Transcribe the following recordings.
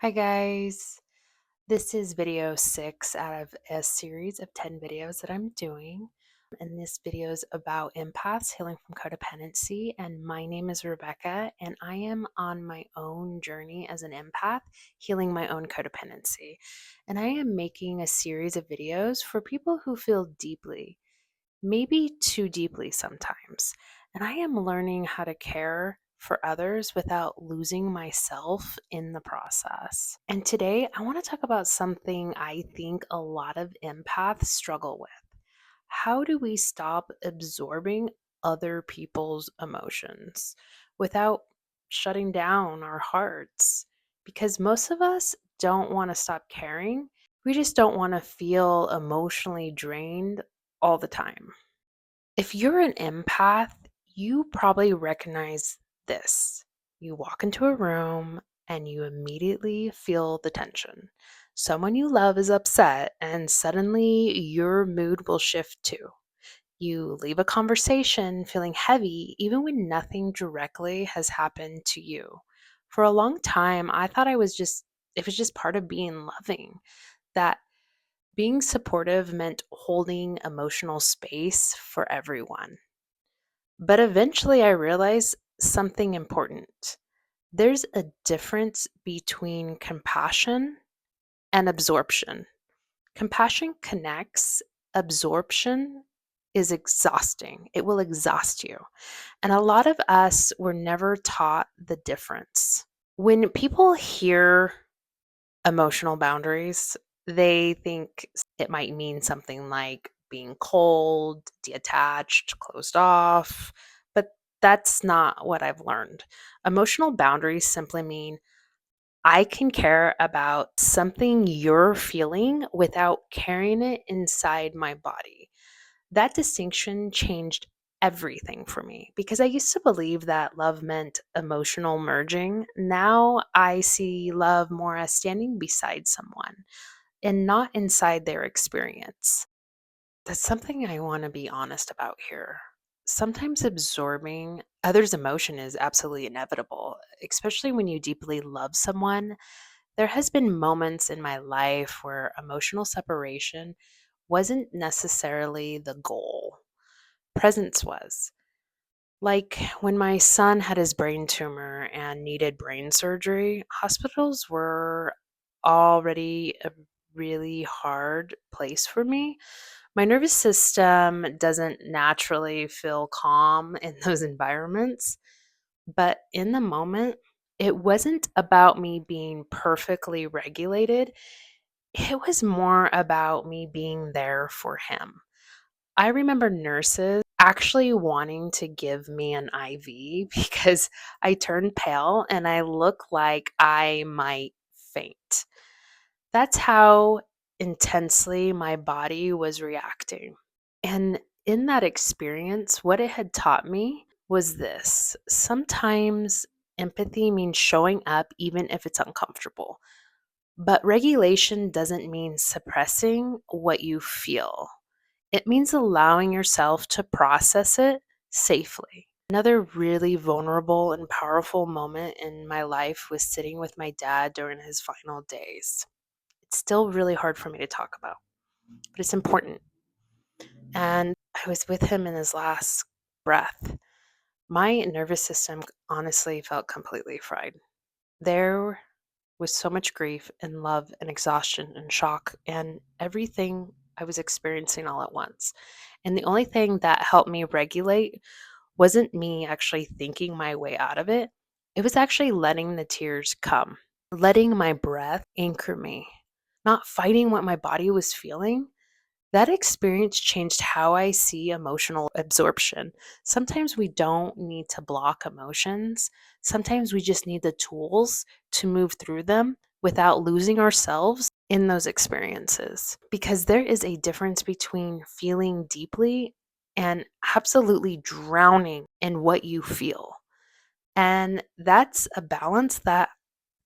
Hi guys, this is video 6 out of a series of 10 videos that I'm doing. And this video is about empaths healing from codependency. And my name is Rebekah, and I am on my own journey as an empath, healing my own codependency. And I am making a series of videos for people who feel deeply, maybe too deeply sometimes. And I am learning how to care for others without losing myself in the process. And today I want to talk about something I think a lot of empaths struggle with. How do we stop absorbing other people's emotions without shutting down our hearts? Because most of us don't want to stop caring. We just don't want to feel emotionally drained all the time. If you're an empath, you probably recognize this. You walk into a room and you immediately feel the tension. Someone you love is upset, and suddenly your mood will shift too. You leave a conversation feeling heavy, even when nothing directly has happened to you. For a long time, I thought it was just part of being loving, that being supportive meant holding emotional space for everyone. But eventually I realized something important. There's a difference between compassion and absorption. Compassion connects, absorption is exhausting. It will exhaust you. And a lot of us were never taught the difference. When people hear emotional boundaries, they think it might mean something like being cold, detached, closed off, but that's not what I've learned. Emotional boundaries simply mean I can care about something you're feeling without carrying it inside my body. That distinction changed everything for me because I used to believe that love meant emotional merging. Now I see love more as standing beside someone and not inside their experience. That's something I want to be honest about here. Sometimes absorbing others' emotion is absolutely inevitable, especially when you deeply love someone. There has been moments in my life where emotional separation wasn't necessarily the goal. Presence was. Like when my son had his brain tumor and needed brain surgery, hospitals were already a really hard place for me. My nervous system doesn't naturally feel calm in those environments, but in the moment, it wasn't about me being perfectly regulated. It was more about me being there for him. I remember nurses actually wanting to give me an IV because I turned pale and I look like I might faint. That's how intensely my body was reacting. And in that experience, what it had taught me was this: sometimes empathy means showing up even if it's uncomfortable. But regulation doesn't mean suppressing what you feel. It means allowing yourself to process it safely. Another really vulnerable and powerful moment in my life was sitting with my dad during his final days. It's still really hard for me to talk about, but it's important. And I was with him in his last breath. My nervous system honestly felt completely fried. There was so much grief and love and exhaustion and shock and everything I was experiencing all at once. And the only thing that helped me regulate wasn't me actually thinking my way out of it. It was actually letting the tears come, letting my breath anchor me, not fighting what my body was feeling. That experience changed how I see emotional absorption. Sometimes we don't need to block emotions. Sometimes we just need the tools to move through them without losing ourselves in those experiences. Because there is a difference between feeling deeply and absolutely drowning in what you feel. And that's a balance that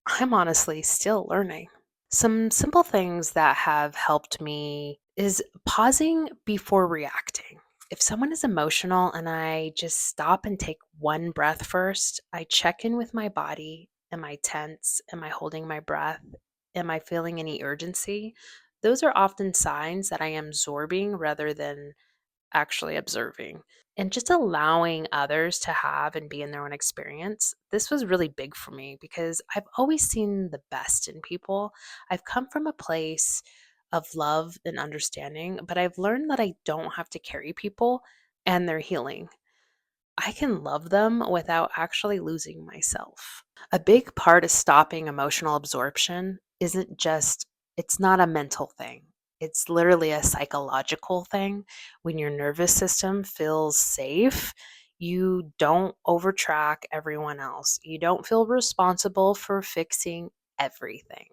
I'm honestly still learning. Some simple things that have helped me is pausing before reacting. If someone is emotional and I just stop and take one breath first, I check in with my body Am I tense? Am I holding my breath? Am I feeling any urgency? Those are often signs that I am absorbing rather than actually observing. And just allowing others to have and be in their own experience. This was really big for me because I've always seen the best in people. I've come from a place of love and understanding, but I've learned that I don't have to carry people and their healing. I can love them without actually losing myself. A big part of stopping emotional absorption isn't just, it's not a mental thing. It's literally a psychological thing. When your nervous system feels safe, you don't overtrack everyone else. You don't feel responsible for fixing everything.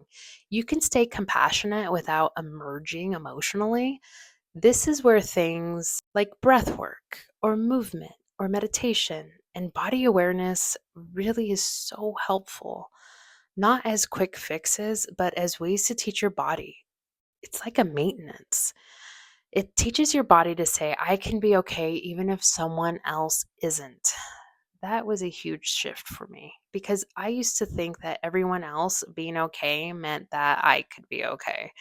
You can stay compassionate without emerging emotionally. This is where things like breath work or movement or meditation and body awareness really is so helpful. Not as quick fixes, but as ways to teach your body. It's like a maintenance. It teaches your body to say, I can be okay even if someone else isn't. That was a huge shift for me because I used to think that everyone else being okay meant that I could be okay.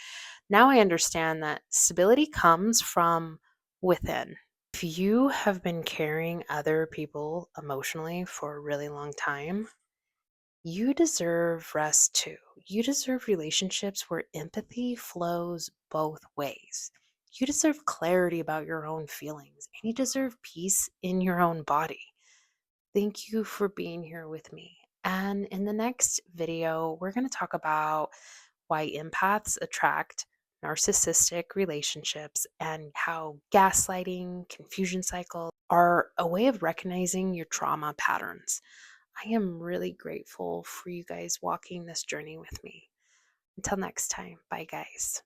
Now I understand that stability comes from within. If you have been carrying other people emotionally for a really long time, you deserve rest too. You deserve relationships where empathy flows both ways. You deserve clarity about your own feelings, and you deserve peace in your own body. Thank you for being here with me. And in the next video, we're going to talk about why empaths attract narcissistic relationships and how gaslighting, confusion cycles are a way of recognizing your trauma patterns. I am really grateful for you guys walking this journey with me. Until next time, bye guys.